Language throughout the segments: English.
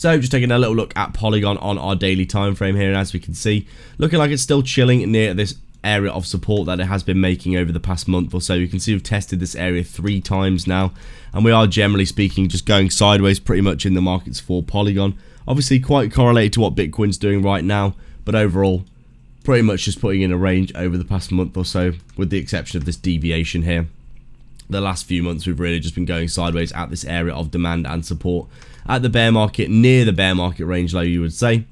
So just taking a little look at Polygon on our daily time frame here, and as we can see, looking like it's still chilling near this area of support that it has been making over the past month or so. You can see we've tested this area 3 times now, and we are generally speaking just going sideways pretty much in the markets for Polygon. Obviously quite correlated to what Bitcoin's doing right now, but overall pretty much just putting in a range over the past month or so, with the exception of this deviation here. The last few months we've really just been going sideways at this area of demand and support at the bear market, near the bear market range low, you would say.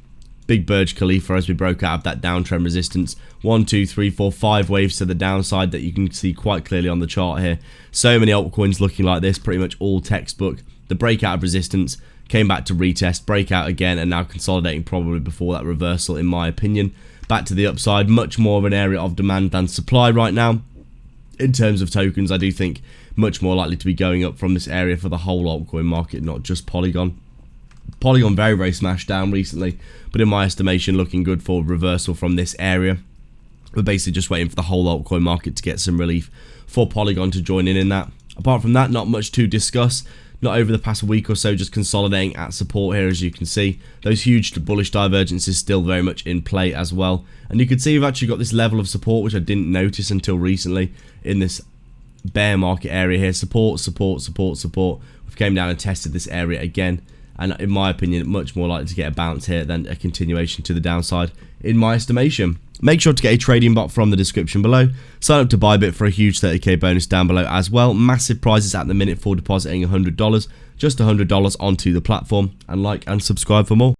Big Burj Khalifa as we broke out of that downtrend resistance. 1, 2, 3, 4, 5 waves to the downside that you can see quite clearly on the chart here. So many altcoins looking like this, pretty much all textbook. The breakout of resistance, came back to retest, breakout again, and now consolidating probably before that reversal in my opinion. Back to the upside, much more of an area of demand than supply right now. In terms of tokens, I do think much more likely to be going up from this area for the whole altcoin market, not just Polygon. Polygon very smashed down recently, but in my estimation looking good for reversal from this area. We're basically just waiting for the whole altcoin market to get some relief for Polygon to join in that. Apart from that, not much to discuss. Not over the past week or so, just consolidating at support here, as you can see. Those huge bullish divergences still very much in play as well. And you can see we've actually got this level of support, which I didn't notice until recently in this bear market area here. Support. We've came down and tested this area again. And in my opinion, much more likely to get a bounce here than a continuation to the downside, in my estimation. Make sure to get a trading bot from the description below. Sign up to Bybit for a huge 30k bonus down below as well. Massive prizes at the minute for depositing $100. Just $100 onto the platform. And like and subscribe for more.